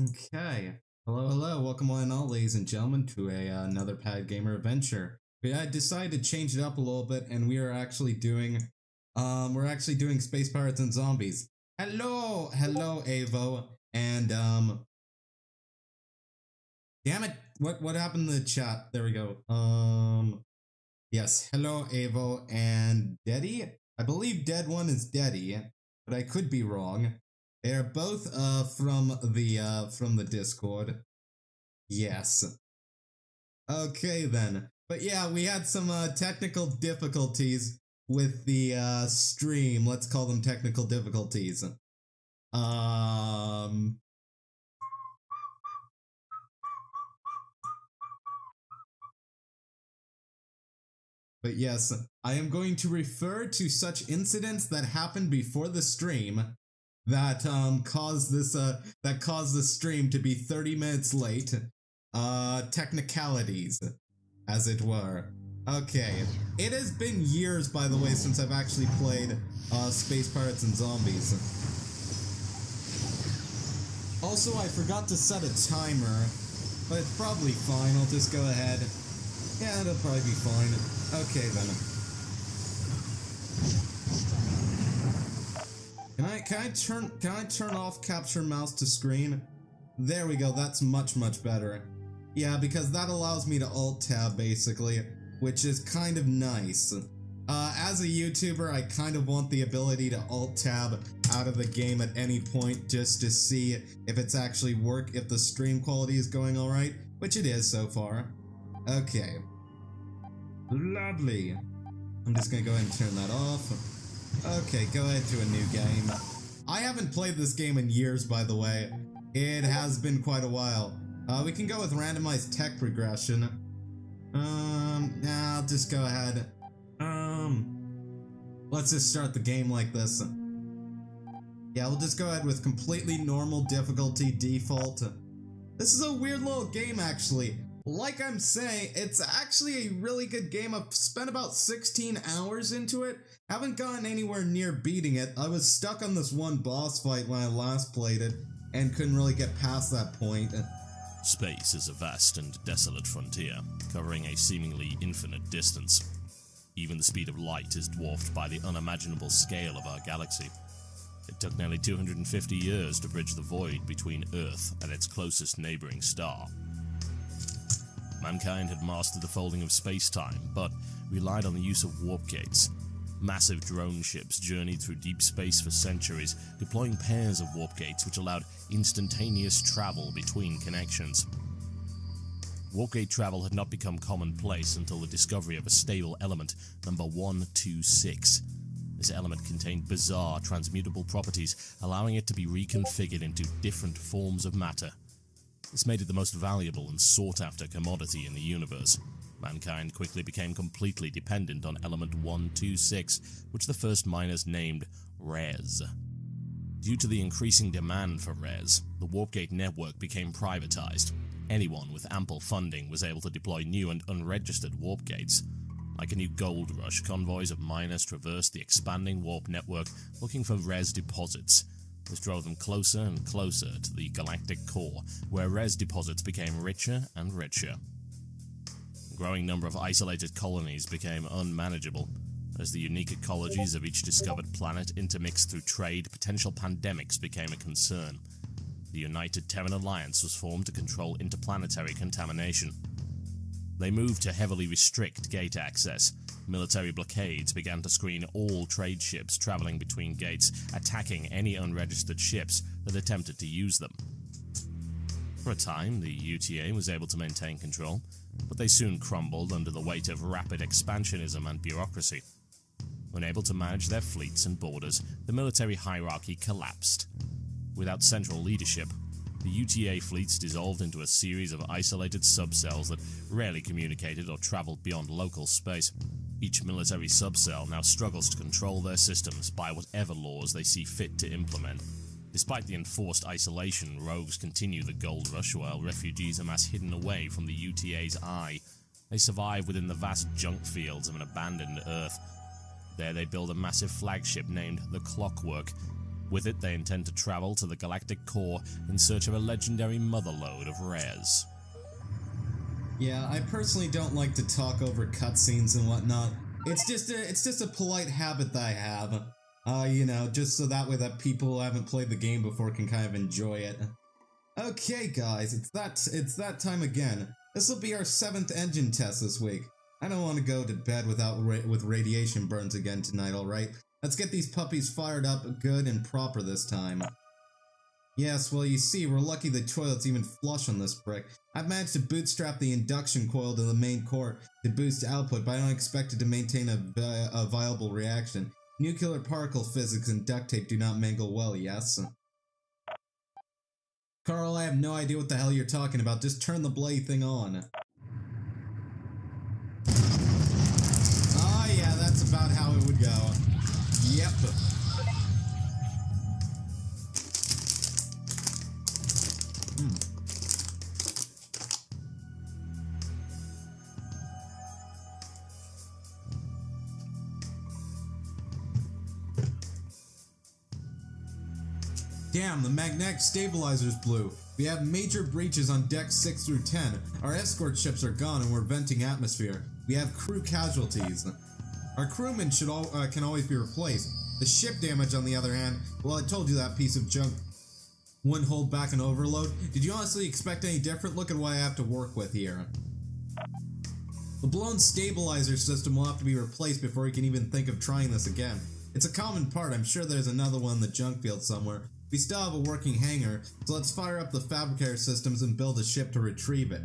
Okay. Hello, welcome one and all, ladies and gentlemen, to another Pad Gamer adventure. I decided to change it up a little bit, and we're actually doing Space Pirates and Zombies. Hello, Avo, and damn it, what happened in the chat? There we go. Yes, hello, Avo and Deddy. I believe Dead One is Deddy, but I could be wrong. They're both from the Discord. Yes. Okay then. But yeah, we had some technical difficulties with the stream. Let's call them technical difficulties. But yes, I am going to refer to such incidents that happened before the stream that caused the stream to be 30 minutes late. Technicalities, as it were. Okay, it has been years, by the way, since I've actually played Space Pirates and Zombies. Also, I forgot to set a timer, but it's probably fine. I'll just go ahead. Yeah, it'll probably be fine. Okay then. Can I turn off capture mouse to screen? There we go. That's much better. Yeah, because that allows me to alt tab basically, which is kind of nice. As a YouTuber, I kind of want the ability to alt tab out of the game at any point just to see if it's actually if the stream quality is going alright, which it is so far. Okay. Lovely. I'm just gonna go ahead and turn that off. Okay, go ahead to a new game. I haven't played this game in years, by the way. It has been quite a while. We can go with randomized tech regression. Nah, I'll just go ahead. Let's just start the game like this. Yeah, we'll just go ahead with completely normal difficulty default. This is a weird little game, actually. Like I'm saying, it's actually a really good game. I've spent about 16 hours into it. Haven't gotten anywhere near beating it. I was stuck on this one boss fight when I last played it, and couldn't really get past that point. Space is a vast and desolate frontier, covering a seemingly infinite distance. Even the speed of light is dwarfed by the unimaginable scale of our galaxy. It took nearly 250 years to bridge the void between Earth and its closest neighboring star. Mankind had mastered the folding of space-time, but relied on the use of warp gates. Massive drone ships journeyed through deep space for centuries, deploying pairs of warp gates which allowed instantaneous travel between connections. Warp gate travel had not become commonplace until the discovery of a stable element, number 126. This element contained bizarre transmutable properties, allowing it to be reconfigured into different forms of matter. This made it the most valuable and sought-after commodity in the universe. Mankind quickly became completely dependent on element 126, which the first miners named Res. Due to the increasing demand for Res, the Warpgate network became privatized. Anyone with ample funding was able to deploy new and unregistered warp gates. Like a new gold rush, convoys of miners traversed the expanding warp network looking for Res deposits. This drove them closer and closer to the galactic core, where Res deposits became richer and richer. A growing number of isolated colonies became unmanageable. As the unique ecologies of each discovered planet intermixed through trade, potential pandemics became a concern. The United Terran Alliance was formed to control interplanetary contamination. They moved to heavily restrict gate access. Military blockades began to screen all trade ships traveling between gates, attacking any unregistered ships that attempted to use them. For a time, the UTA was able to maintain control, but they soon crumbled under the weight of rapid expansionism and bureaucracy. Unable to manage their fleets and borders, the military hierarchy collapsed. Without central leadership, the UTA fleets dissolved into a series of isolated subcells that rarely communicated or traveled beyond local space. Each military subcell now struggles to control their systems by whatever laws they see fit to implement. Despite the enforced isolation, rogues continue the gold rush while refugees amass hidden away from the UTA's eye. They survive within the vast junk fields of an abandoned Earth. There they build a massive flagship named the Clockwork. With it, they intend to travel to the galactic core in search of a legendary motherlode of rares. Yeah, I personally don't like to talk over cutscenes and whatnot. It's just a polite habit that I have. You know, just so that way that people who haven't played the game before can kind of enjoy it. Okay, guys, it's that time again. This will be our 7th engine test this week. I don't want to go to bed with radiation burns again tonight, alright? Let's get these puppies fired up good and proper this time. Yes, well, you see, we're lucky the toilet's even flush on this brick. I've managed to bootstrap the induction coil to the main core to boost output, but I don't expect it to maintain a viable reaction. Nuclear particle physics and duct tape do not mingle well, yes? Carl, I have no idea what the hell you're talking about. Just turn the bloody thing on. Ah, yeah, that's about how it would go. Yep. Damn, the magnetic stabilizers blew. We have major breaches on decks 6 through 10. Our escort ships are gone and we're venting atmosphere. We have crew casualties. Our crewmen can always be replaced. The ship damage, on the other hand, well, I told you that piece of junk wouldn't hold back an overload. Did you honestly expect any different? Look at what I have to work with here. The blown stabilizer system will have to be replaced before we can even think of trying this again. It's a common part. I'm sure there's another one in the junk field somewhere. We still have a working hangar, so let's fire up the fabricator systems and build a ship to retrieve it.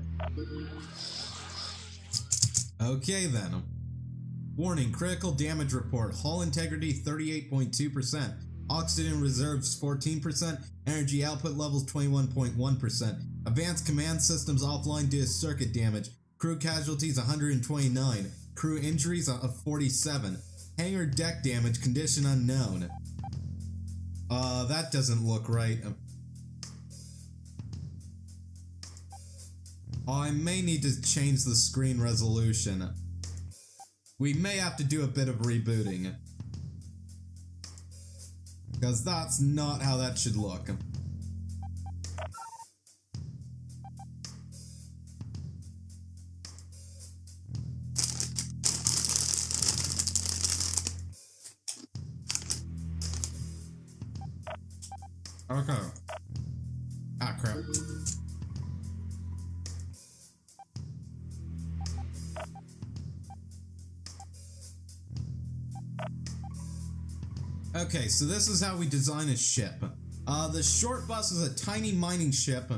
Okay then. Warning, critical damage report. Hull integrity 38.2%. Oxygen reserves 14%. Energy output levels 21.1%. Advanced command systems offline due to circuit damage. Crew casualties 129. Crew injuries 47. Hangar deck damage, condition unknown. That doesn't look right. I may need to change the screen resolution. We may have to do a bit of rebooting. Because that's not how that should look. Okay. Ah, crap. Okay, so this is how we design a ship. The short bus is a tiny mining ship.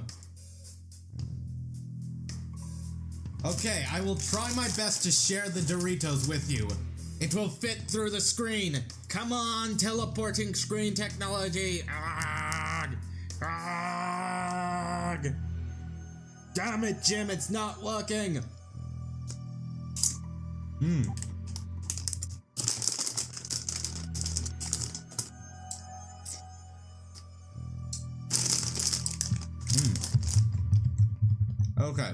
Okay, I will try my best to share the Doritos with you. It will fit through the screen. Come on, teleporting screen technology. Arrgh. Arrgh. Damn it, Jim, it's not working. Okay.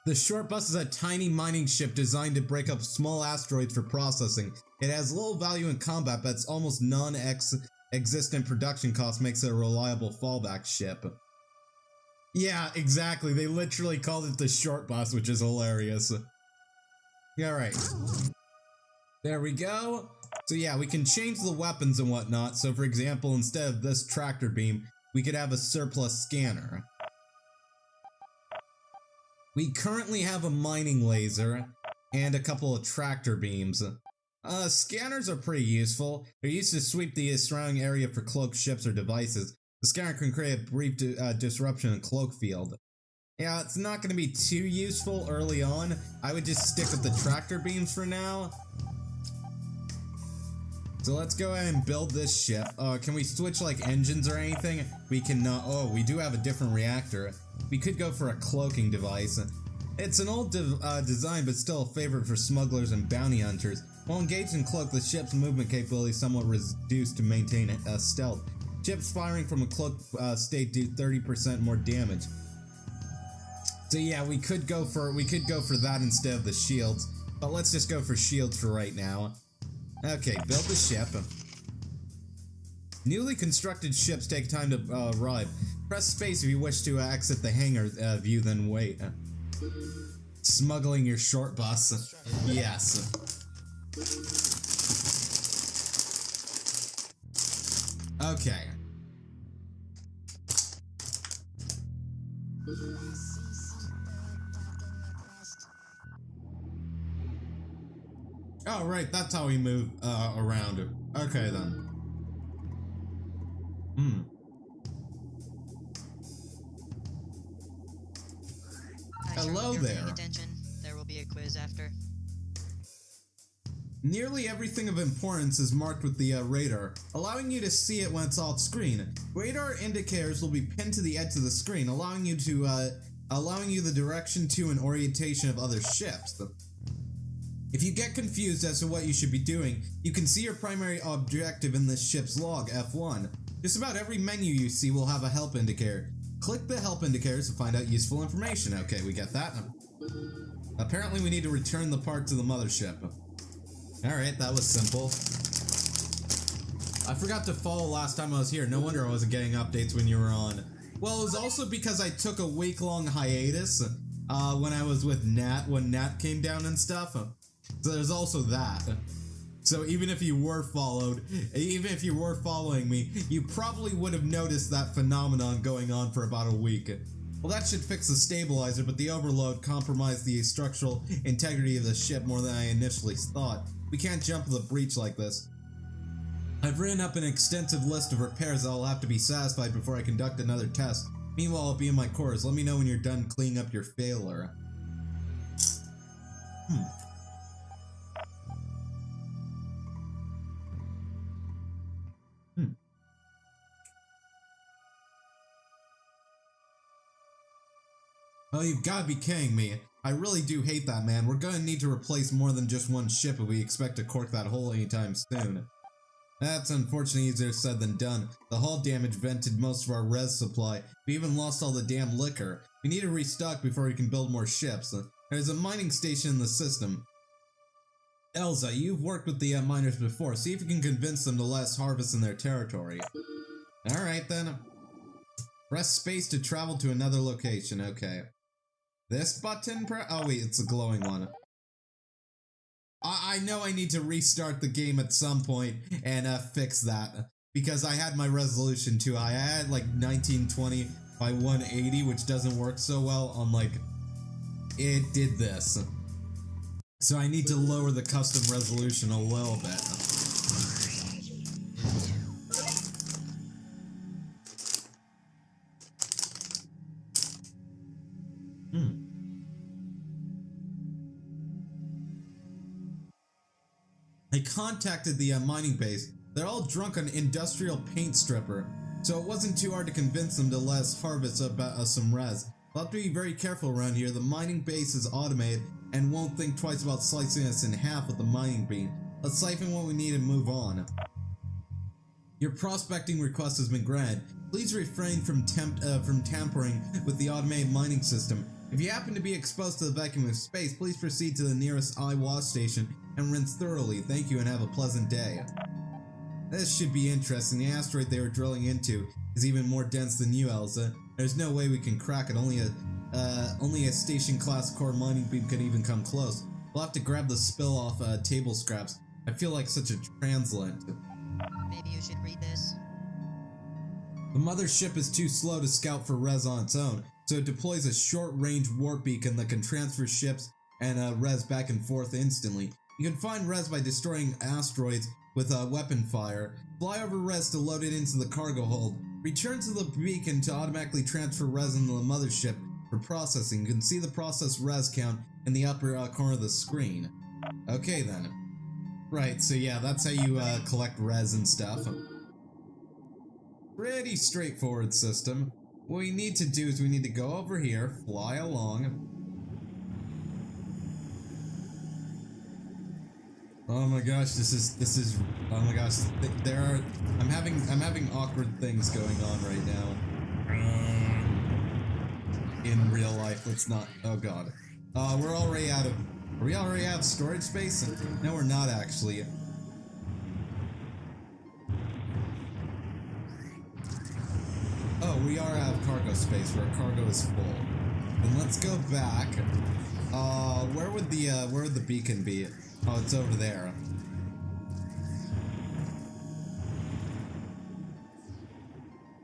The short bus is a tiny mining ship designed to break up small asteroids for processing. It has little value in combat, but its almost non-existent production cost makes it a reliable fallback ship. Yeah, exactly. They literally called it the short bus, which is hilarious. Alright. There we go. So yeah, we can change the weapons and whatnot. So for example, instead of this tractor beam, we could have a surplus scanner. We currently have a mining laser and a couple of tractor beams. Scanners are pretty useful. They're used to sweep the surrounding area for cloaked ships or devices. The scanner can create a brief disruption in cloak field. Yeah, it's not going to be too useful early on. I would just stick with the tractor beams for now. So let's go ahead and build this ship. Can we switch like engines or anything? We cannot. Oh, we do have a different reactor. We could go for a cloaking device. It's an old design, but still a favorite for smugglers and bounty hunters. While engaged in cloak, the ship's movement capability is somewhat reduced to maintain stealth. Ships firing from a cloaked state do 30% more damage. So yeah, we could go for that instead of the shields. But let's just go for shields for right now. Okay, build the ship. Newly constructed ships take time to arrive. Press space if you wish to exit the hangar view, then wait. Smuggling your short bus. Yes. Okay. Oh, right, that's how we move around it. Okay, then. Hello there. Attention. There will be a quiz after. Nearly everything of importance is marked with the radar, allowing you to see it when it's off screen. Radar indicators will be pinned to the edge of the screen, allowing you the direction to and orientation of other ships. If you get confused as to what you should be doing, you can see your primary objective in this ship's log, F1. Just about every menu you see will have a help indicator. Click the help indicators to find out useful information. Okay, we get that. Apparently we need to return the part to the mothership. Alright, that was simple. I forgot to follow last time I was here. No wonder I wasn't getting updates when you were on. Well, it was also because I took a week-long hiatus when I was with Nat, when Nat came down and stuff. So there's also that. So even if you were following me, you probably would have noticed that phenomenon going on for about a week. Well, that should fix the stabilizer, but the overload compromised the structural integrity of the ship more than I initially thought. We can't jump the breach like this. I've written up an extensive list of repairs that will have to be satisfied before I conduct another test. Meanwhile, I'll be in my quarters. Let me know when you're done cleaning up your failure. Oh, you've gotta be kidding me. I really do hate that, man. We're gonna need to replace more than just one ship if we expect to cork that hole anytime soon. That's unfortunately easier said than done. The hull damage vented most of our res supply. We even lost all the damn liquor. We need to restock before we can build more ships. There's a mining station in the system. Elza, you've worked with the miners before. See if you can convince them to let us harvest in their territory. Alright then. Press space to travel to another location. Okay. This button oh wait, it's a glowing one. I know I need to restart the game at some point and fix that. Because I had my resolution too high. I had like 1920 by 180, which doesn't work so well on like... It did this. So I need to lower the custom resolution a little bit. I contacted the mining base. They're all drunk on industrial paint stripper, so it wasn't too hard to convince them to let us harvest some res. We'll have to be very careful around here. The mining base is automated and won't think twice about slicing us in half with the mining beam. Let's siphon what we need and move on. Your prospecting request has been granted. Please refrain from tampering with the automated mining system. If you happen to be exposed to the vacuum of space, please proceed to the nearest eye wash station and rinse thoroughly. Thank you and have a pleasant day. This should be interesting. The asteroid they were drilling into is even more dense than you, Elsa. There's no way we can crack it. Only a station class core mining beam could even come close. We'll have to grab the spill off table scraps. I feel like such a translator. Maybe you should read this. The mothership is too slow to scout for res on its own, so it deploys a short-range warp beacon that can transfer ships and res back and forth instantly. You can find res by destroying asteroids with weapon fire. Fly over res to load it into the cargo hold. Return to the beacon to automatically transfer res into the mothership for processing. You can see the process res count in the upper corner of the screen. Okay then. Right, so yeah, that's how you collect res and stuff. Pretty straightforward system. What we need to do is we need to go over here, fly along. Oh my gosh, this is oh my gosh, I'm having awkward things going on right now. In real life, let's not, oh god. Are we already out of storage space? No, we're not actually. we are out of cargo space where cargo is full. Then let's go back. Where would the beacon be? Oh, it's over there.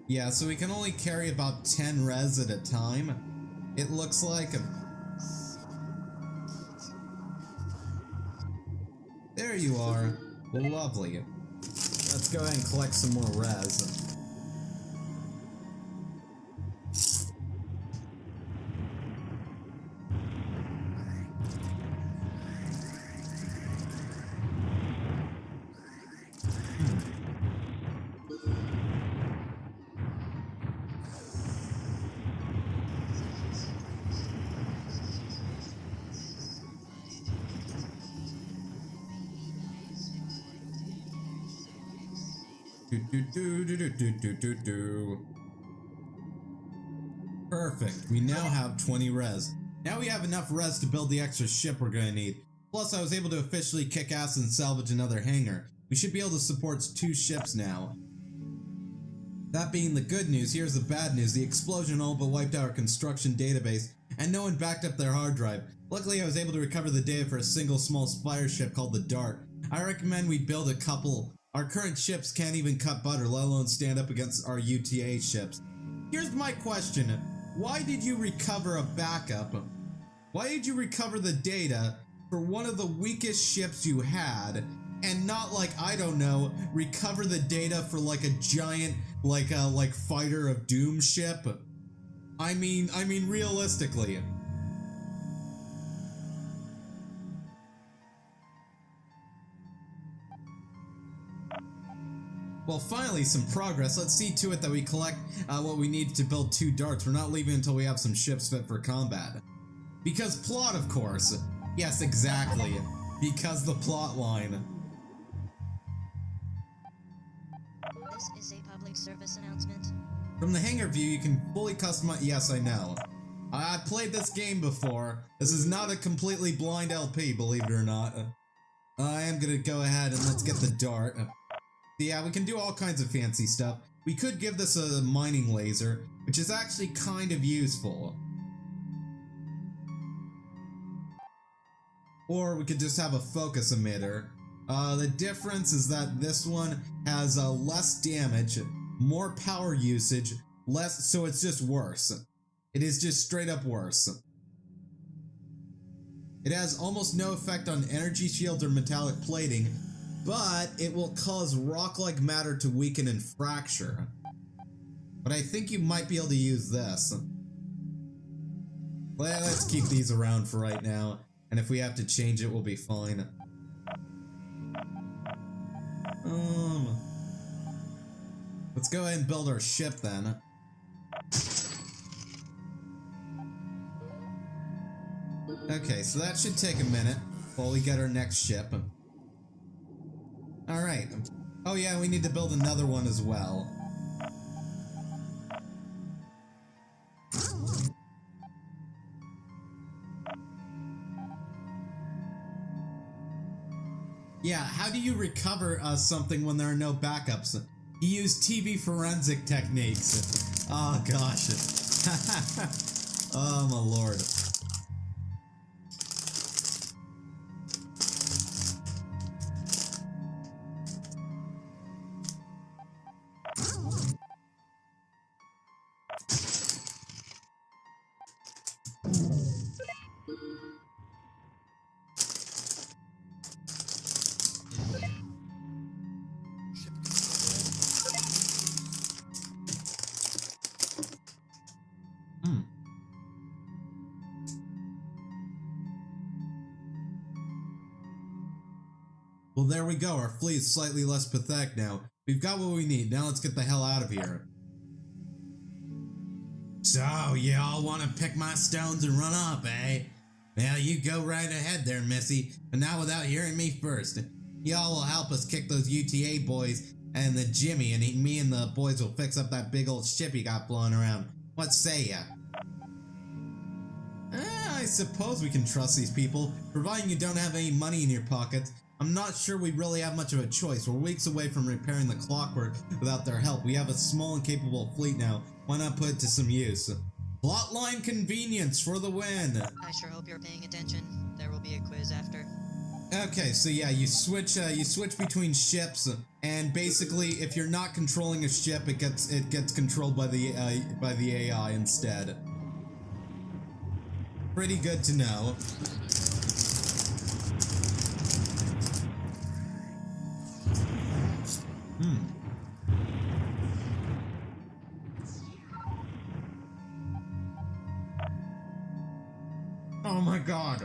Yeah, so we can only carry about 10 res at a time. It looks like. There you are. Lovely. Let's go ahead and collect some more res. Perfect. We now have 20 res. Now we have enough res to build the extra ship we're gonna need. Plus, I was able to officially kick ass and salvage another hangar. We should be able to support 2 ships now. That being the good news, here's the bad news. The explosion all but wiped out our construction database, and no one backed up their hard drive. Luckily, I was able to recover the data for a single small fire ship called the Dart. I recommend we build a couple. Our current ships can't even cut butter, let alone stand up against our UTA ships. Here's my question. Why did you recover a backup? Why did you recover the data for one of the weakest ships you had, and not like, I don't know, recover the data for like a giant, like Fighter of Doom ship? I mean realistically. Well, finally, some progress. Let's see to it that we collect what we need to build 2 darts. We're not leaving until we have some ships fit for combat. Because plot, of course. Yes, exactly. Because the plot line. This is a public service announcement. From the hangar view, you can fully customize. Yes, I know. I played this game before. This is not a completely blind LP, believe it or not. I am gonna go ahead and let's get the dart. Yeah, we can do all kinds of fancy stuff. We could give this a mining laser, which is actually kind of useful. Or we could just have a focus emitter. The difference is that this one has less damage, more power usage, less, so it's just worse. It is just straight up worse. It has almost no effect on energy shields or metallic plating, but it will cause rock-like matter to weaken and fracture. But I think you might be able to use this. Let's keep these around for right now, and if we have to change it, we'll be fine. Let's go ahead and build our ship then. Okay, so that should take a minute while we get our next ship. Alright. Oh yeah, we need to build another one as well. Yeah, how do you recover something when there are no backups? You use TV forensic techniques. Oh gosh. Oh my lord. Well, there we go. Our fleet is slightly less pathetic now. We've got what we need. Now let's get the hell out of here. So, you all want to pick my stones and run off, eh? Well, you go right ahead there, Missy, but not without hearing me first. Y'all will help us kick those UTA boys and the Jimmy, and me and the boys will fix up that big old ship you got blowing around. What say ya? I suppose we can trust these people, providing you don't have any money in your pockets. I'm not sure we really have much of a choice. We're weeks away from repairing the clockwork without their help. We have a small and capable fleet now. Why not put it to some use? Plotline convenience for the win! I sure hope you're paying attention. There will be a quiz after. Okay, so yeah, you switch between ships, and basically, if you're not controlling a ship, it gets controlled by the AI instead. Pretty good to know. Oh my god.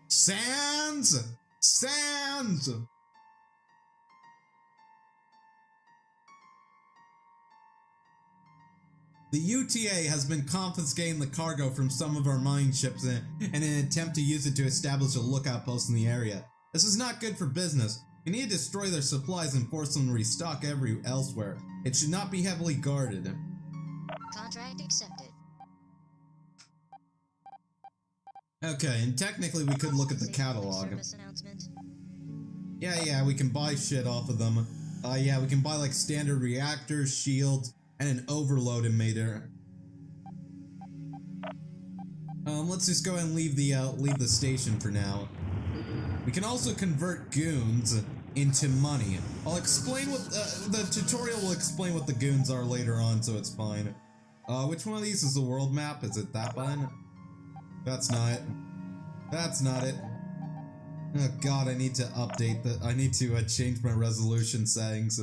Sands! Sands! The UTA has been confiscating the cargo from some of our mining ships in an attempt to use it to establish a lookout post in the area. This is not good for business. We need to destroy their supplies and force them to restock elsewhere. It should not be heavily guarded. Contract accepted. Okay, and technically we could look at the Is a public catalog. service announcement? Yeah, we can buy shit off of them. Yeah, we can buy like standard reactors, shields, and an overload emitter. Let's just go ahead and leave the station for now. We can also convert goons into money. I'll explain what the tutorial will explain what the goons are later on, so it's fine. Which one of these is the world map? Is it that button? That's not it. That's not it. Oh god, I need to update I need to change my resolution settings.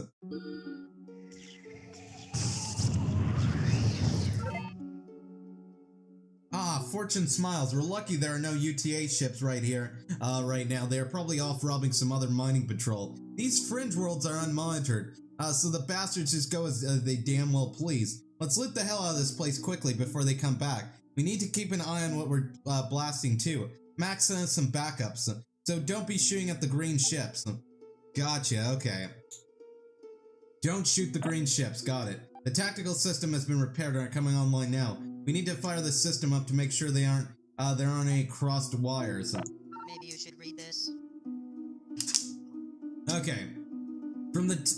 Ah, fortune smiles. We're lucky there are no UTA ships right here, right now. They are probably off robbing some other mining patrol. These fringe worlds are unmonitored, so the bastards just go as they damn well please. Let's loot the hell out of this place quickly before they come back. We need to keep an eye on what we're blasting too. Max sent us some backups, so don't be shooting at the green ships. Gotcha, okay. Don't shoot the green ships, got it. The tactical system has been repaired and are coming online now. We need to fire the system up to make sure there aren't any crossed wires. Maybe you should read this. Okay.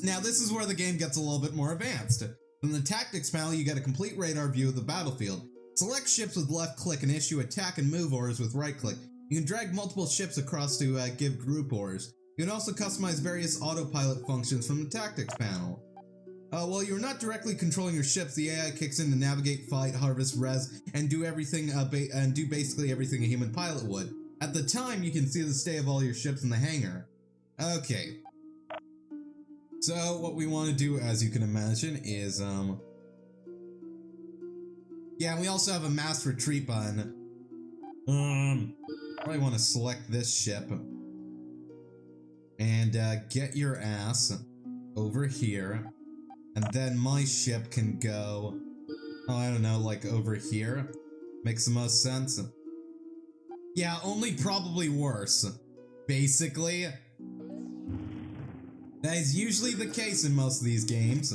Now this is where the game gets a little bit more advanced. From the tactics panel, you get a complete radar view of the battlefield. Select ships with left click and issue attack and move orders with right click. You can drag multiple ships across to give group orders. You can also customize various autopilot functions from the tactics panel. While you're not directly controlling your ships, the AI kicks in to navigate, fight, harvest, res, and do everything do basically everything a human pilot would. At the time, you can see the state of all your ships in the hangar. Okay. So what we want to do, as you can imagine, is yeah, we also have a mass retreat button. Probably want to select this ship and get your ass over here, and then my ship can go, oh, I don't know, like over here. Makes the most sense. Yeah, only probably worse. Basically, that is usually the case in most of these games.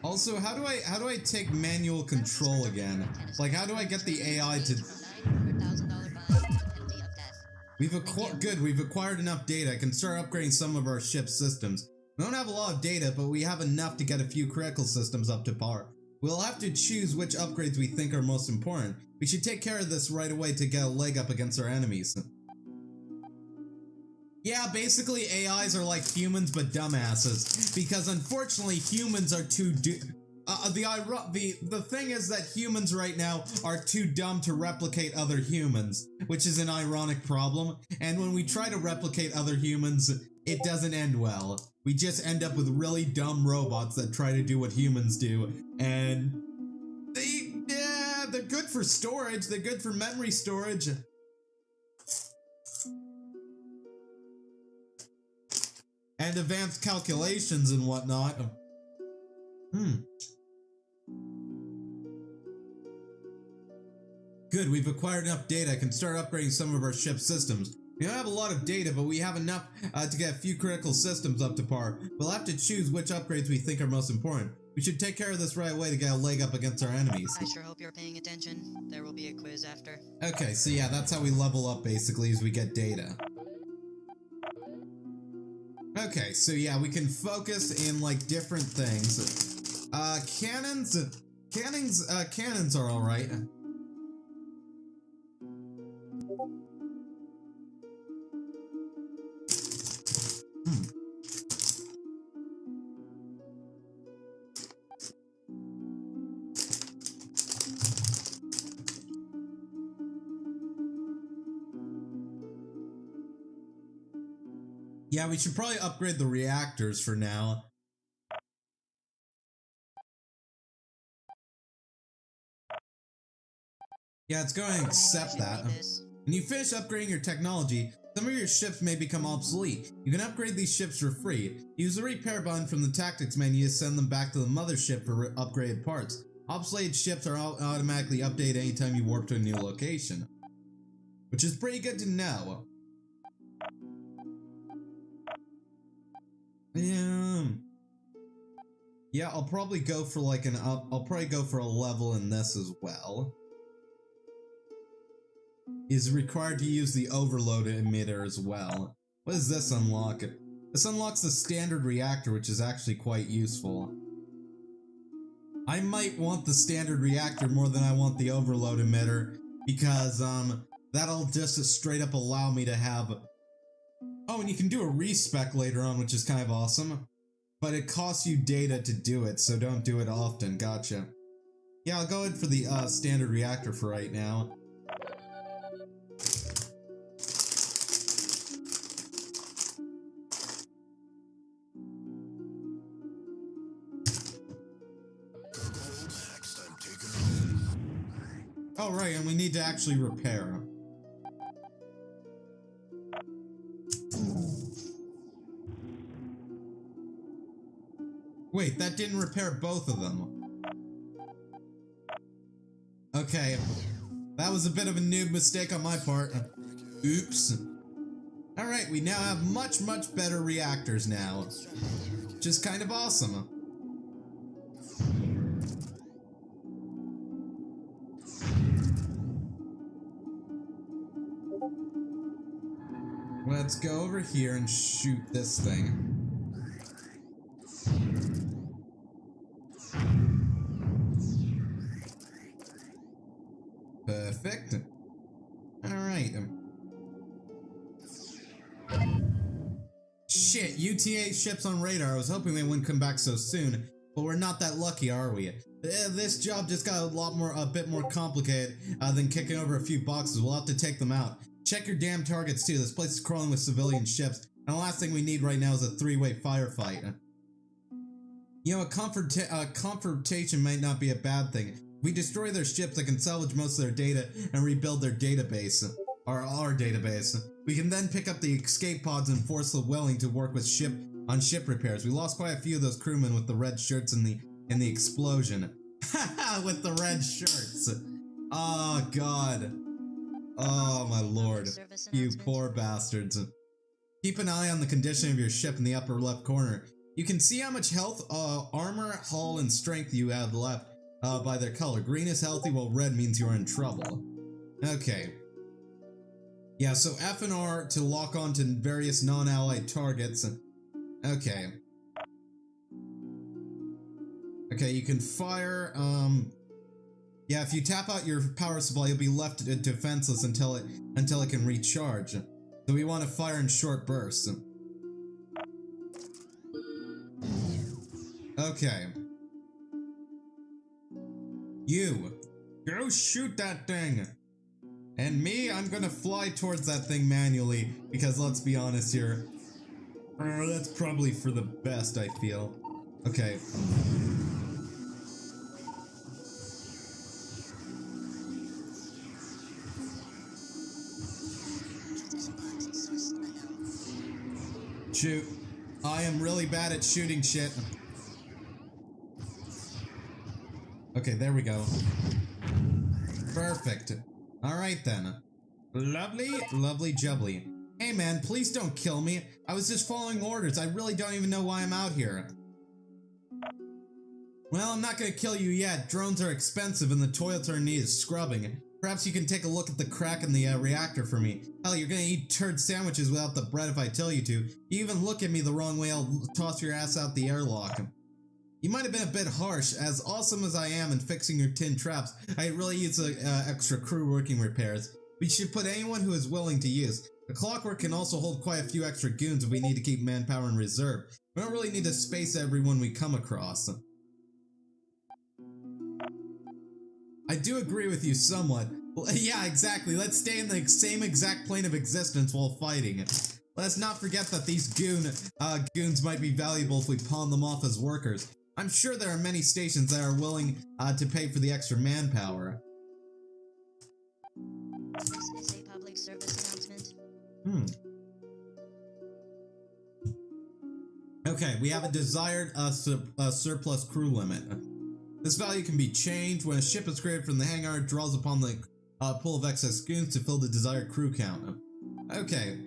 Also, how do I take manual control again? Like, how do I get the AI to... We've acquired enough data. I can start upgrading some of our ship's systems. We don't have a lot of data, but we have enough to get a few critical systems up to par. We'll have to choose which upgrades we think are most important. We should take care of this right away to get a leg up against our enemies. Yeah, basically AIs are like humans but dumbasses, because unfortunately humans are too the thing is that humans right now are too dumb to replicate other humans, which is an ironic problem, and when we try to replicate other humans, it doesn't end well. We just end up with really dumb robots that try to do what humans do, and they're good for storage, they're good for memory storage. And advanced calculations and whatnot. Good, we've acquired enough data. I can start upgrading some of our ship's systems. We don't have a lot of data, but we have enough to get a few critical systems up to par. We'll have to choose which upgrades we think are most important. We should take care of this right away to get a leg up against our enemies. I sure hope you're paying attention. There will be a quiz after. Okay, so yeah, that's how we level up basically, as we get data. Okay, so yeah, we can focus in like different things. Cannons are alright. Yeah, we should probably upgrade the reactors for now. Yeah, it's going to accept that. When you finish upgrading your technology, some of your ships may become obsolete. You can upgrade these ships for free. Use the repair button from the tactics menu to send them back to the mothership for upgraded parts. Obsolete ships are automatically updated anytime you warp to a new location, which is pretty good to know. Yeah, I'll probably go for like I'll probably go for a level in this as well. Is required to use the overload emitter as well. What does this unlock? This unlocks the standard reactor, which is actually quite useful. I might want the standard reactor more than I want the overload emitter, because that'll just straight up allow me to have. Oh, and you can do a respec later on, which is kind of awesome. But it costs you data to do it, so don't do it often. Gotcha. Yeah, I'll go in for the standard reactor for right now. Oh, right, and we need to actually repair. Wait, that didn't repair both of them. Okay, that was a bit of a noob mistake on my part. Oops. Alright, we now have much better reactors now, which is kind of awesome. Let's go over here and shoot this thing. Perfect. Alright. Shit, UTA ships on radar. I was hoping they wouldn't come back so soon, but we're not that lucky, are we? This job just got a bit more complicated than kicking over a few boxes. We'll have to take them out. Check your damn targets too. This place is crawling with civilian ships, and the last thing we need right now is a three-way firefight. You know, a confrontation might not be a bad thing. If we destroy their ships, they can salvage most of their data and rebuild their database, or our database. We can then pick up the escape pods and force the willing to work with ship repairs. We lost quite a few of those crewmen with the red shirts in the explosion. Haha, with the red shirts. Oh god. Oh my lord. You poor bastards. Keep an eye on the condition of your ship in the upper left corner. You can see how much health, armor, hull, and strength you have left by their color. Green is healthy, while red means you're in trouble. Okay. Yeah, so F and R to lock on to various non-allied targets. Okay. Okay, you can fire, yeah, if you tap out your power supply, you'll be left defenseless until it can recharge. So we want to fire in short bursts. Okay. You, go shoot that thing. And me, I'm gonna fly towards that thing manually, because let's be honest here. That's probably for the best, I feel. Okay. Shoot. I am really bad at shooting shit. Okay, there we go. Perfect. Alright then. Lovely, lovely jubbly. Hey man, please don't kill me. I was just following orders. I really don't even know why I'm out here. Well, I'm not gonna kill you yet. Drones are expensive and the toilets are in need of scrubbing. Perhaps you can take a look at the crack in the reactor for me. Hell, you're gonna eat turd sandwiches without the bread if I tell you to. You even look at me the wrong way, I'll toss your ass out the airlock. You might have been a bit harsh. As awesome as I am in fixing your tin traps, I really use extra crew working repairs. We should put anyone who is willing to use. The clockwork can also hold quite a few extra goons if we need to keep manpower in reserve. We don't really need to space everyone we come across. I do agree with you somewhat. Well, yeah, exactly. Let's stay in the same exact plane of existence while fighting. Let's not forget that these goons might be valuable if we pawn them off as workers. I'm sure there are many stations that are willing to pay for the extra manpower. This is a public service announcement. Okay, we have a desired surplus crew limit. This value can be changed when a ship is created from the hangar. It draws upon the pool of excess goons to fill the desired crew count. Okay.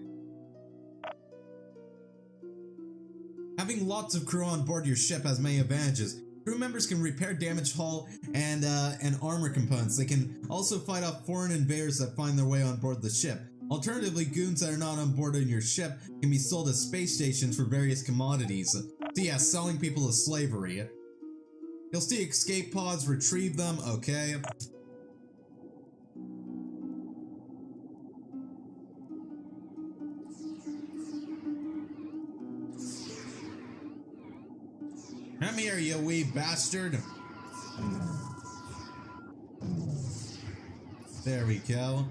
Having lots of crew on board your ship has many advantages. Crew members can repair damaged hull and armor components. They can also fight off foreign invaders that find their way on board the ship. Alternatively, goons that are not on board on your ship can be sold at space stations for various commodities. So yeah, selling people to slavery. You'll see escape pods, retrieve them, okay. Come here, you wee bastard. There we go.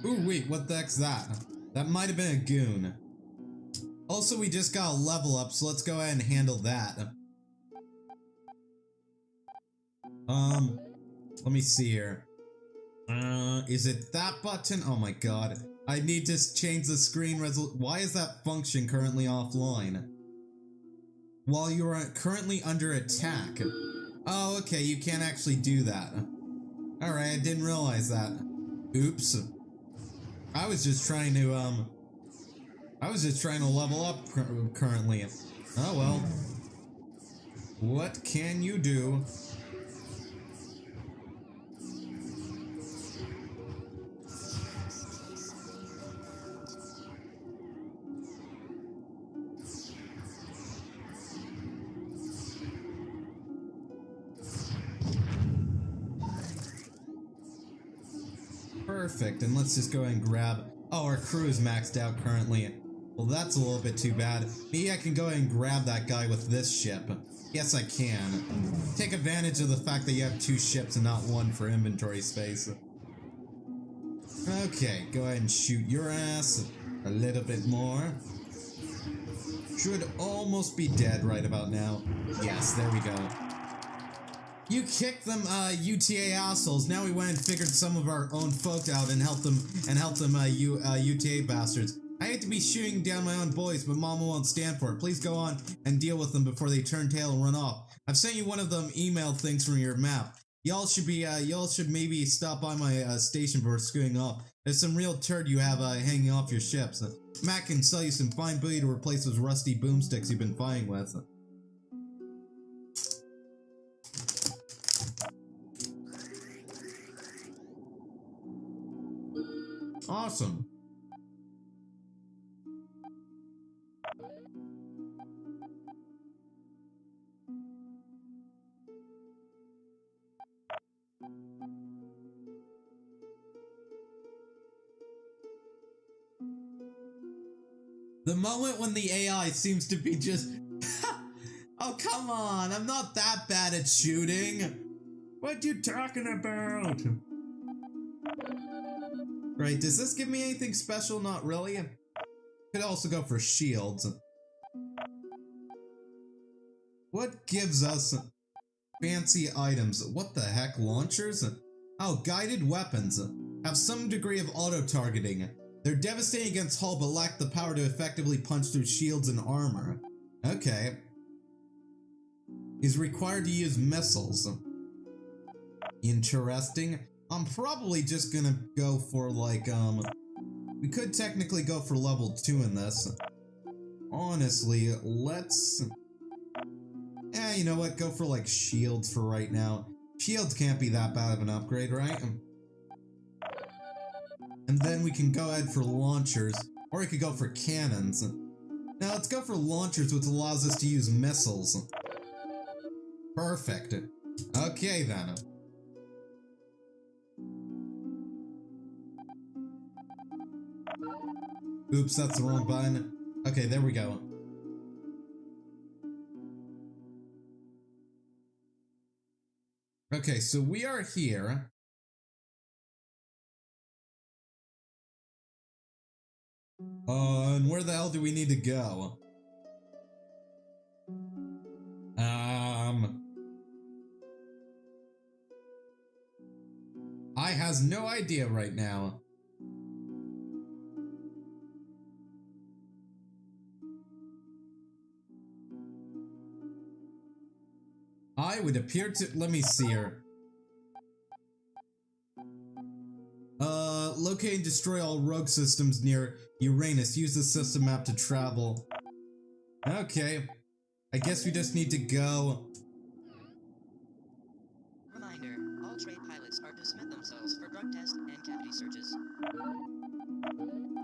Ooh, wait, what the heck's that? That might have been a goon. Also, we just got a level up, so let's go ahead and handle that. Let me see here. Is it that button? Oh my god. I need to change the screen resolution. Why is that function currently offline? While you are currently under attack. Oh, okay, you can't actually do that. Alright, I didn't realize that. Oops. I was just trying to level up currently. Oh well. What can you do? Perfect, and let's just go ahead and grab... Oh, our crew is maxed out currently. Well, that's a little bit too bad. Maybe I can go ahead and grab that guy with this ship. Yes, I can. Take advantage of the fact that you have 2 ships and not 1 for inventory space. Okay, go ahead and shoot your ass a little bit more. Should almost be dead right about now. Yes, there we go. You kicked them, UTA assholes. Now we went and figured some of our own folk out and helped them, UTA bastards. I hate to be shooting down my own boys, but Mama won't stand for it. Please go on and deal with them before they turn tail and run off. I've sent you one of them emailed things from your map. Y'all should maybe stop by my station before screwing off. There's some real turd you have hanging off your ships. Matt can sell you some fine booty to replace those rusty boomsticks you've been fighting with. Awesome. The moment when the AI seems to be just... Oh, come on, I'm not that bad at shooting. What you talking about? Right, does this give me anything special? Not really. Could also go for shields. What gives us fancy items? What the heck? Launchers? Oh, guided weapons. have some degree of auto-targeting. They're devastating against hull but lack the power to effectively punch through shields and armor. Okay. Is required to use missiles. Interesting. I'm probably just gonna go for like, we could technically go for level 2 in this. Honestly, let's... you know what? Go for like shields for right now. Shields can't be that bad of an upgrade, right? And then we can go ahead for launchers, or we could go for cannons. Now let's go for launchers, which allows us to use missiles. Perfect. Okay then. Oops, that's the wrong button. Okay, there we go. Okay, so we are here. And where the hell do we need to go? I has no idea right now. I would appear to... Let me see here. Locate and destroy all rogue systems near Uranus. Use the system map to travel. Okay. I guess we just need to go... Reminder, all trade pilots are to submit themselves for drug tests and cavity searches.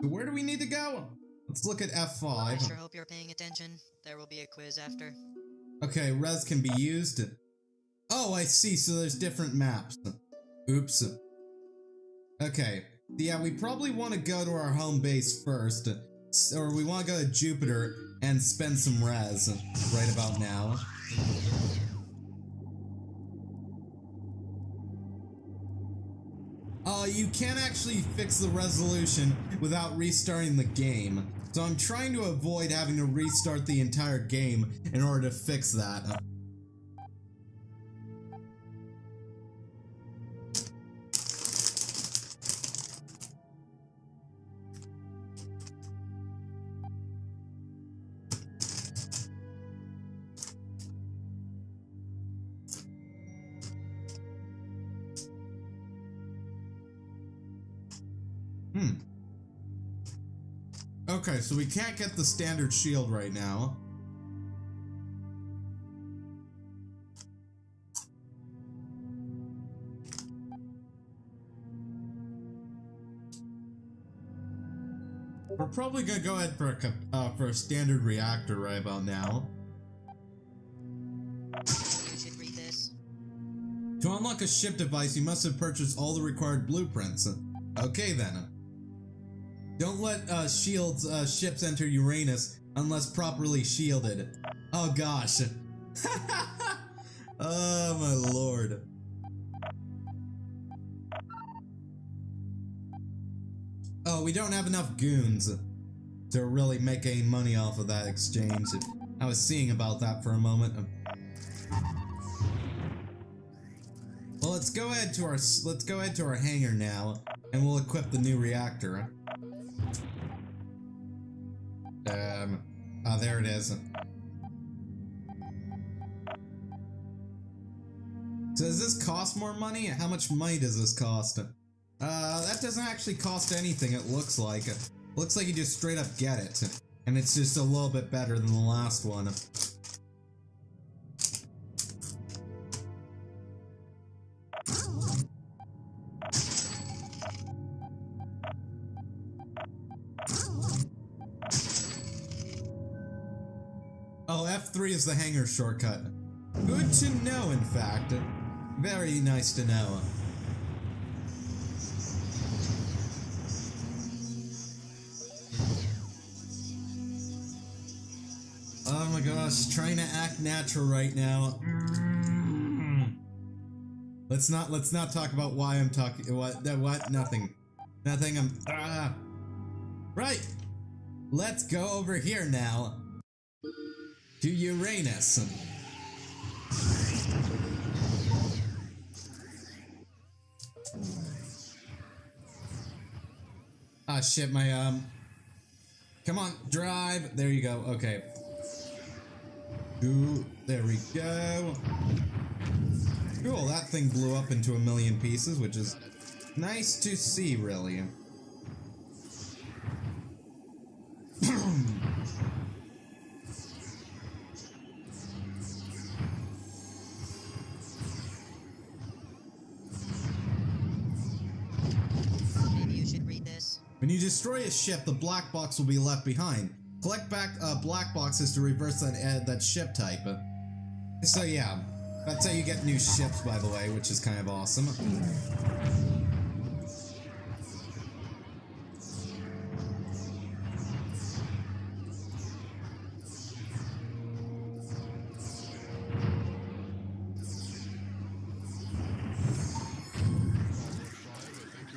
So where do we need to go? Let's look at F5. I sure hope you're paying attention. There will be a quiz after. Okay, res can be used. Oh, I see, so there's different maps. Oops. Okay, yeah, we probably want to go to our home base first. Or we want to go to Jupiter and spend some res right about now. You can't actually fix the resolution without restarting the game. So I'm trying to avoid having to restart the entire game in order to fix that. Okay, so we can't get the standard shield right now. We're probably gonna go ahead for a standard reactor right about now. You should read this. To unlock a ship device, you must have purchased all the required blueprints. Okay then. Don't let ships enter Uranus unless properly shielded. Oh gosh. Oh my lord. Oh, we don't have enough goons to really make any money off of that exchange. I was seeing about that for a moment. Well, let's go ahead to our hangar now, and we'll equip the new reactor. Oh, there it is. So does this cost more money? How much money does this cost? That doesn't actually cost anything, it looks like. Looks like you just straight up get it. And it's just a little bit better than the last one. Oh, F3 is the hangar shortcut. Good to know, in fact. Very nice to know. Oh my gosh, trying to act natural right now. Let's not talk about why I'm talking. What? Nothing. Right. Let's go over here now. To Uranus. Ah, shit, my, come on, drive. There you go, okay. Ooh, there we go. Cool, that thing blew up into a million pieces, which is nice to see, really. Maybe you should read this. When you destroy a ship, the black box will be left behind. Collect back black boxes to reverse that ship type. So yeah, that's how you get new ships, by the way, which is kind of awesome.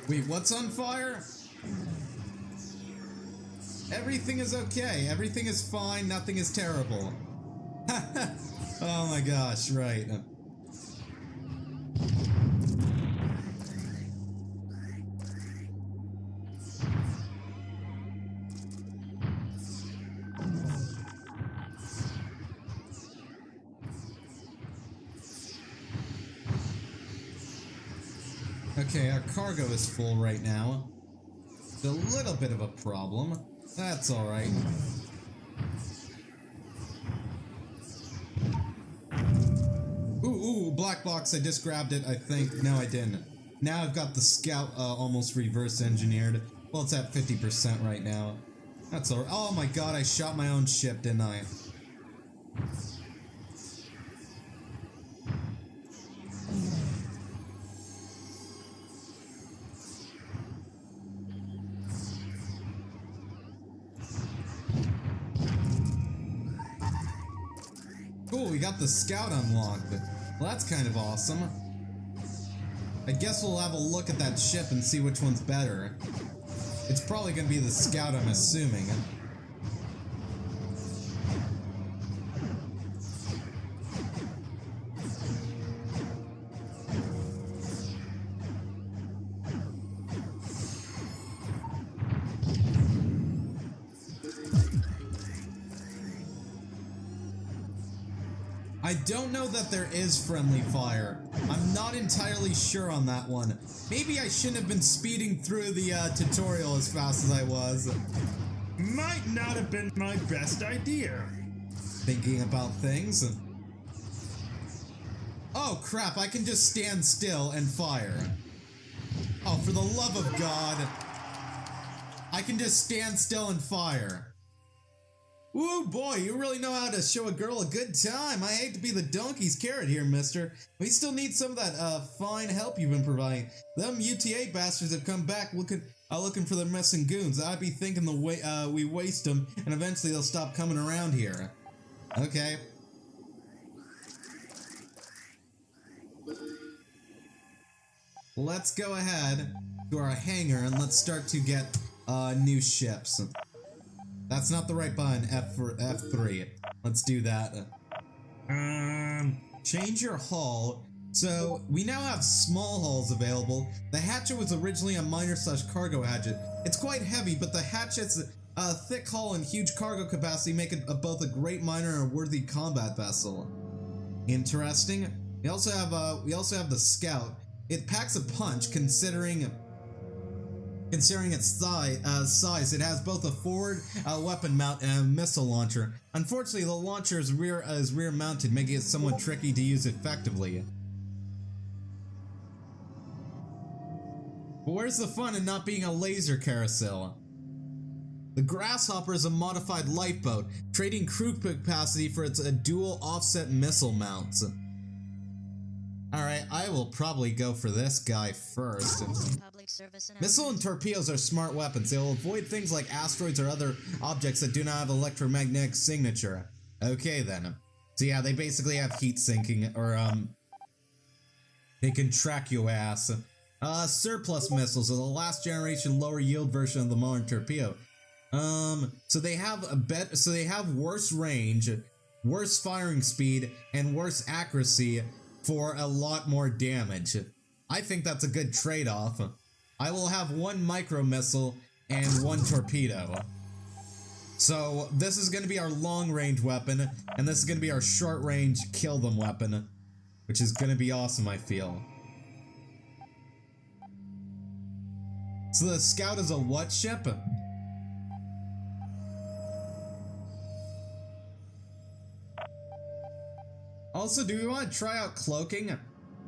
Wait, what's on fire? Everything is okay. Everything is fine. Nothing is terrible. Oh my gosh, right. Okay, our cargo is full right now. It's a little bit of a problem. That's alright. Ooh, black box. I just grabbed it, I think. No, I didn't. Now I've got the scout almost reverse engineered. Well, it's at 50% right now. That's alright. Oh my god, I shot my own ship, didn't I? Cool, we got the scout unlocked. Well, that's kind of awesome. I guess we'll have a look at that ship and see which one's better. It's probably gonna be the scout, I'm assuming. I don't know that there is friendly fire. I'm not entirely sure on that one. Maybe I shouldn't have been speeding through the tutorial as fast as I was. Might not have been my best idea. Thinking about things. Oh crap, I can just stand still and fire. Oh, for the love of God. I can just stand still and fire. Ooh, boy, you really know how to show a girl a good time. I hate to be the donkey's carrot here, mister. We still need some of that, fine help you've been providing. Them UTA bastards have come back looking for their missing goons. I'd be thinking we waste them, and eventually they'll stop coming around here. Okay. Let's go ahead to our hangar, and let's start to get, new ships. That's not the right button, F3. Let's do that. Change your hull. So, we now have small hulls available. The hatchet was originally a miner/cargo hatchet. It's quite heavy, but the hatchet's thick hull and huge cargo capacity make it both a great miner and a worthy combat vessel. Interesting. We also have the Scout. It packs a punch, considering its size. It has both a forward weapon mount and a missile launcher. Unfortunately, the launcher is rear mounted, making it somewhat tricky to use effectively. But where's the fun in not being a laser carousel? The Grasshopper is a modified lifeboat, trading crew capacity for its dual offset missile mounts. Alright, I will probably go for this guy first. Public service Missile and torpedoes are smart weapons. They will avoid things like asteroids or other objects that do not have electromagnetic signature. Okay then. So yeah, they basically have heat sinking, or they can track your ass. Surplus missiles are the last generation lower yield version of the modern torpedo. So they have worse range, worse firing speed, and worse accuracy for a lot more damage. I think that's a good trade-off. I will have one micro missile and 1 torpedo. So this is going to be our long-range weapon, and this is going to be our short-range kill-them weapon, which is going to be awesome, I feel. So the Scout is a what ship? Also, do we want to try out cloaking?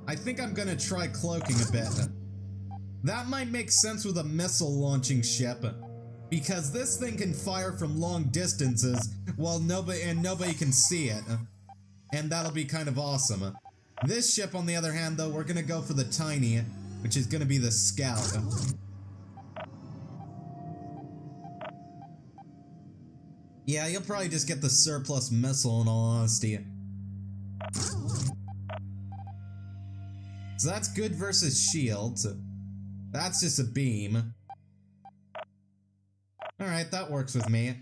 I think I'm gonna try cloaking a bit. That might make sense with a missile launching ship, because this thing can fire from long distances while nobody can see it, and that'll be kind of awesome. This ship, on the other hand, though, we're gonna go for the tiny, which is gonna be the Scout. Yeah, you'll probably just get the surplus missile in all honesty. So that's good versus shields. That's just a beam. Alright, that works with me.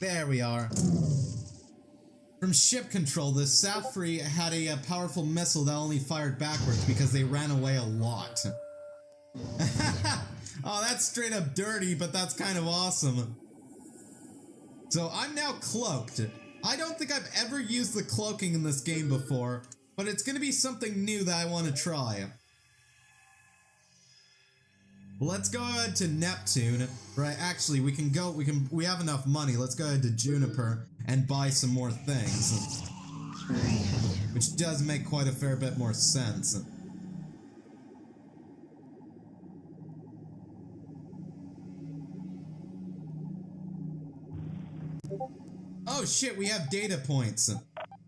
There we are. From ship control, the Safri had a powerful missile that only fired backwards because they ran away a lot. Oh, that's straight up dirty, but that's kind of awesome. So I'm now cloaked. I don't think I've ever used the cloaking in this game before, but it's gonna be something new that I want to try. Let's go ahead to Neptune. Right, actually, we have enough money. Let's go ahead to Juniper and buy some more things. Which does make quite a fair bit more sense. Oh shit, we have data points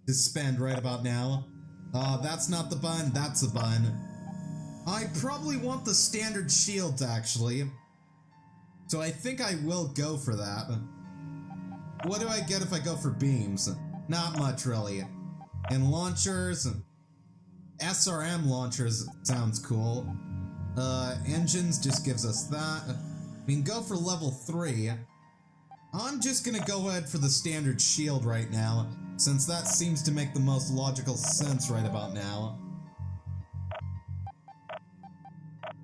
to spend right about now. That's not the bun, that's the bun. I probably want the standard shields, actually. So I think I will go for that. What do I get if I go for beams? Not much, really. And launchers... SRM launchers sounds cool. Engines just gives us that. We can go for level 3. I'm just gonna go ahead for the standard shield right now, since that seems to make the most logical sense right about now.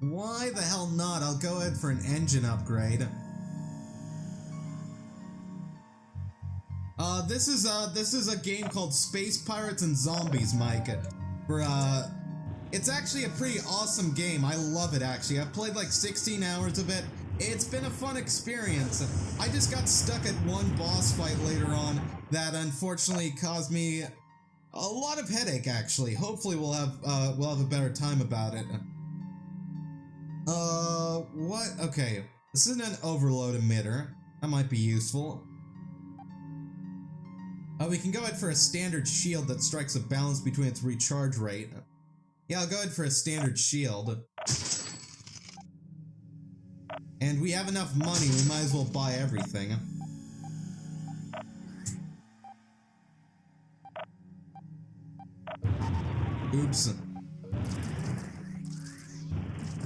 Why the hell not? I'll go ahead for an engine upgrade. This is a game called Space Pirates and Zombies, Mike. It's actually a pretty awesome game. I love it, actually. I've played like 16 hours of it. It's been a fun experience. I just got stuck at one boss fight later on that unfortunately caused me a lot of headache, actually. Hopefully we'll have a better time about it. What? Okay. This isn't an overload emitter. That might be useful. We can go ahead for a standard shield that strikes a balance between its recharge rate. Yeah, I'll go ahead for a standard shield. And we have enough money, we might as well buy everything. Oops.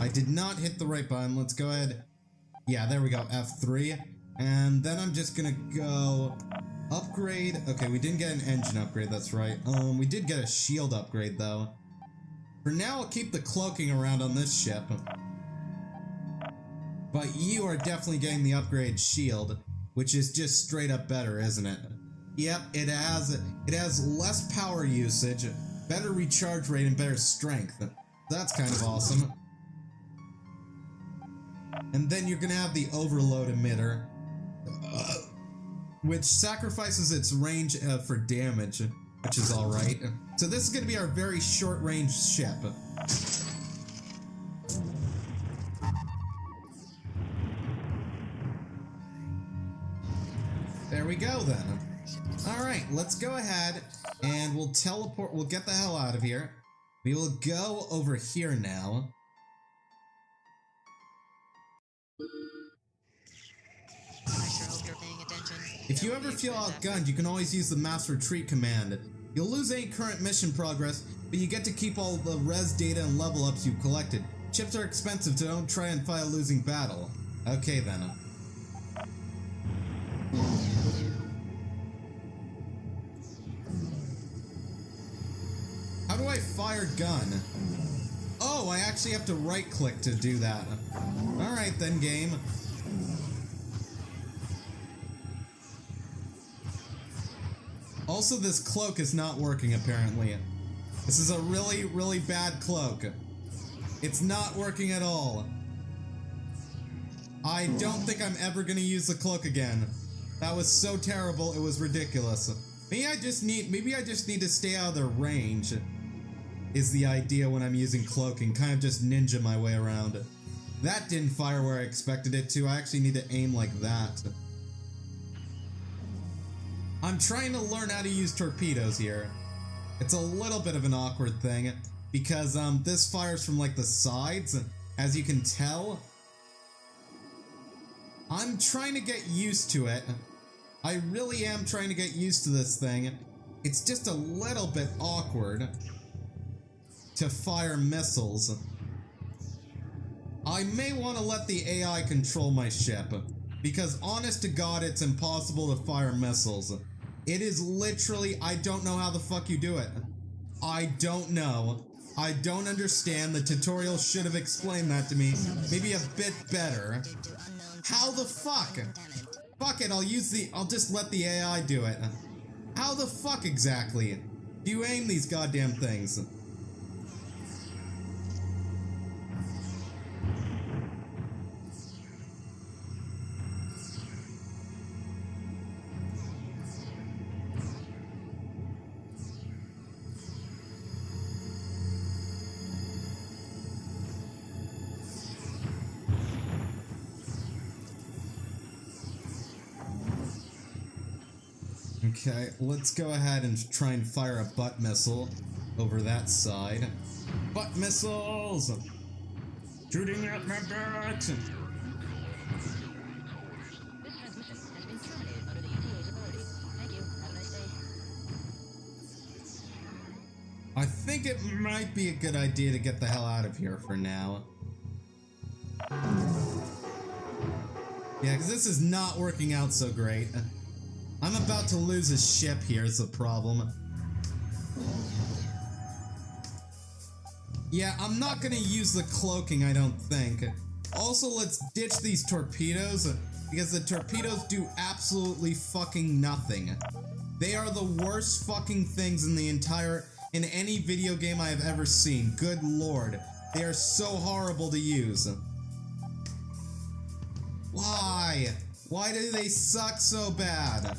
I did not hit the right button. Let's go ahead. Yeah, there we go, F3. And then I'm just gonna go upgrade. Okay, we didn't get an engine upgrade, that's right. We did get a shield upgrade though. For now, I'll keep the cloaking around on this ship. But you are definitely getting the upgrade shield, which is just straight up better, isn't it? Yep, it has less power usage, better recharge rate, and better strength. That's kind of awesome. And then you're gonna have the overload emitter, which sacrifices its range for damage, which is alright. So this is gonna be our very short-range ship. There we go then. Alright, let's go ahead and we'll teleport, we'll get the hell out of here. We will go over here now. I sure hope you're paying attention. If you ever feel outgunned, you can always use the mass retreat command. You'll lose any current mission progress, but you get to keep all the res data and level ups you've collected. Chips are expensive, so don't try and fight a losing battle. Okay then. How do I fire gun? Oh, I actually have to right-click to do that. Alright then, game. Also, this cloak is not working, apparently. This is a really, really bad cloak. It's not working at all. I don't think I'm ever gonna use the cloak again. That was so terrible, it was ridiculous. Maybe I just need to stay out of their range, is the idea when I'm using cloaking. Kind of just ninja my way around. That didn't fire where I expected it to. I actually need to aim like that. I'm trying to learn how to use torpedoes here. It's a little bit of an awkward thing, because this fires from like the sides, as you can tell. I'm trying to get used to it. I really am trying to get used to this thing. It's just a little bit awkward to fire missiles. I may want to let the AI control my ship, because honest to God, it's impossible to fire missiles. It is literally, I don't know how the fuck you do it. I don't know. I don't understand. The tutorial should have explained that to me maybe a bit better. How the fuck? Fuck it, I'll just let the AI do it. How the fuck exactly do you aim these goddamn things? Okay, let's go ahead and try and fire a butt missile over that side. Butt missiles! Shooting at my butt! This transmission has been terminated under the ETA's authority. Thank you. Have a nice day. I think it might be a good idea to get the hell out of here for now. Yeah, because this is not working out so great. I'm about to lose a ship here is the problem. Yeah, I'm not gonna use the cloaking, I don't think. Also, let's ditch these torpedoes, because the torpedoes do absolutely fucking nothing. They are the worst fucking things in any video game I have ever seen. Good lord. They are so horrible to use. Why? Why do they suck so bad?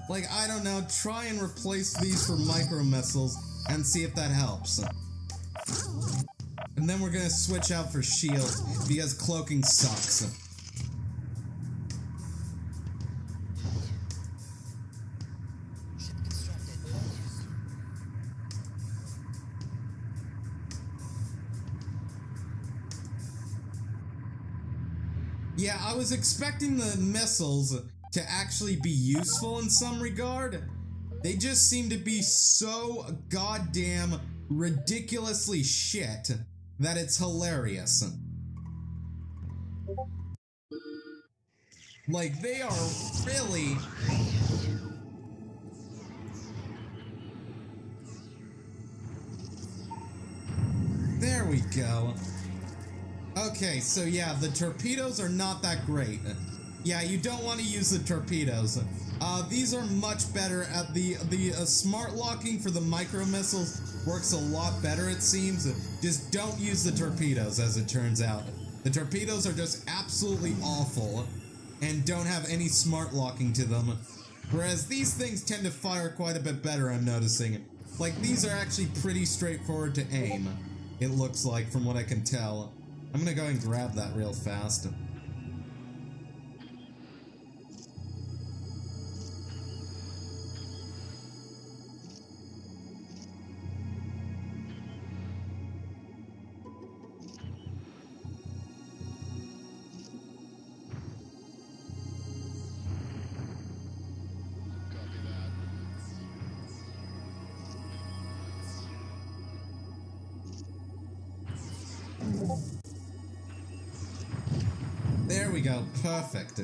Like, I don't know, try and replace these for micro missiles and see if that helps. And then we're gonna switch out for shields because cloaking sucks. Yeah, I was expecting the missiles to actually be useful in some regard. They just seem to be so goddamn ridiculously shit that it's hilarious. Like, they are really... There we go. Okay, so yeah, the torpedoes are not that great. Yeah, you don't want to use the torpedoes. These are much better at the smart locking for the micro missiles works a lot better, it seems. Just don't use the torpedoes, as it turns out. The torpedoes are just absolutely awful and don't have any smart locking to them. Whereas these things tend to fire quite a bit better, I'm noticing. Like, these are actually pretty straightforward to aim, it looks like, from what I can tell. I'm gonna go and grab that real fast. There we go, perfect.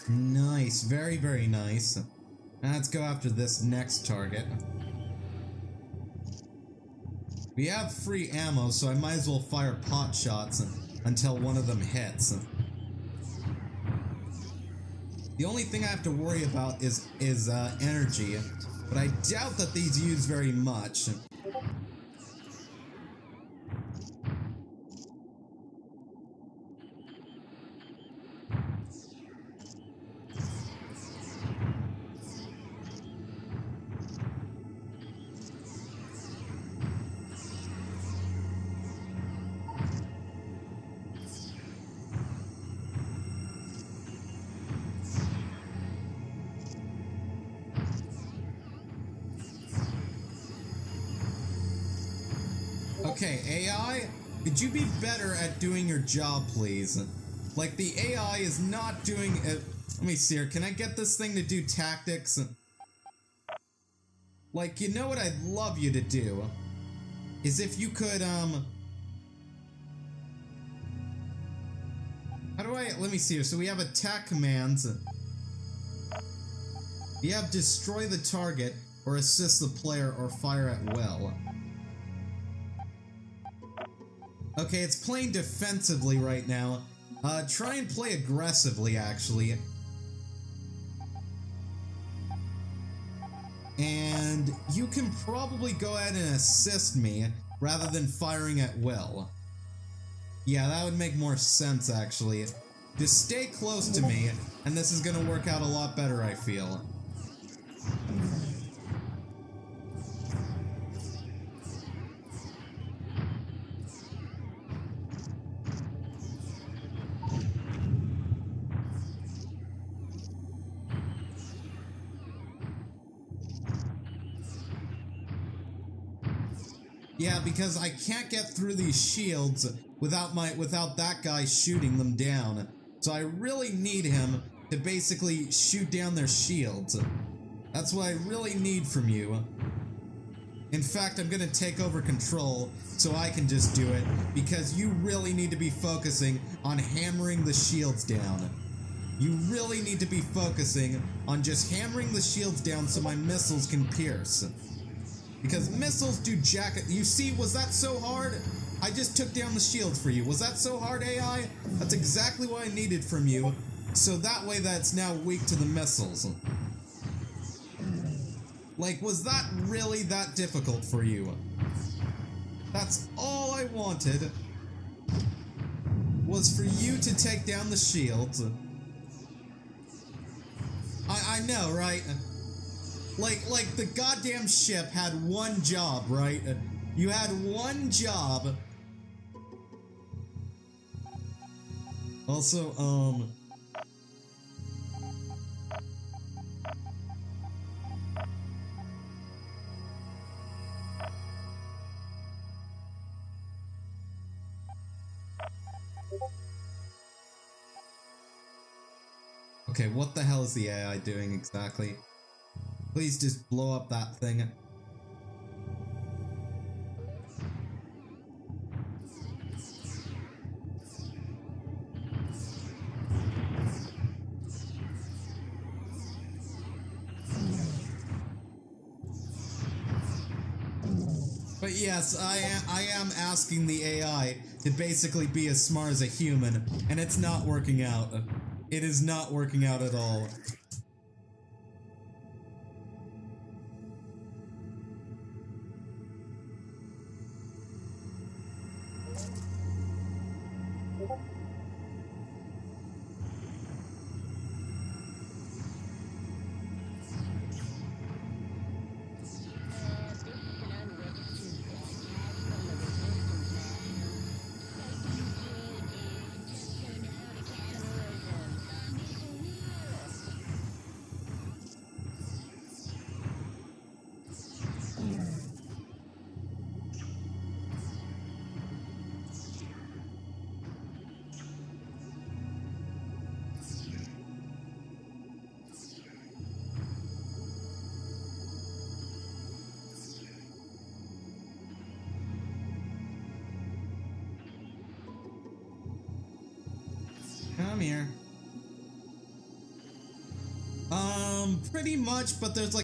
Nice, very, very nice. Now let's go after this next target. We have free ammo, so I might as well fire pot shots until one of them hits. The only thing I have to worry about is energy, but I doubt that these use very much. Okay, AI, could you be better at doing your job, please? Like, the AI is not doing it. Let me see here. Can I get this thing to do tactics? Like, you know what I'd love you to do? Is if you could, how do I, let me see here. So we have attack commands. We have destroy the target, or assist the player, or fire at will. Okay, it's playing defensively right now. Try and play aggressively, actually. And you can probably go ahead and assist me, rather than firing at will. Yeah, that would make more sense, actually. Just stay close to me, and this is gonna work out a lot better, I feel. Yeah, because I can't get through these shields without that guy shooting them down. So I really need him to basically shoot down their shields. That's what I really need from you. In fact, I'm gonna take over control so I can just do it, because you really need to be focusing on hammering the shields down. You really need to be focusing on just hammering the shields down so my missiles can pierce. Because missiles do jacket. You see, was that so hard? I just took down the shields for you. Was that so hard, AI? That's exactly what I needed from you. So that way that's now weak to the missiles. Like, was that really that difficult for you? That's all I wanted. Was for you to take down the shields. I know, right? Like the goddamn ship had one job, right? You had one job. Also, okay, what the hell is the AI doing exactly? Please just blow up that thing. But yes, I am asking the AI to basically be as smart as a human, and it's not working out. It is not working out at all. Come here. Pretty much, but there's like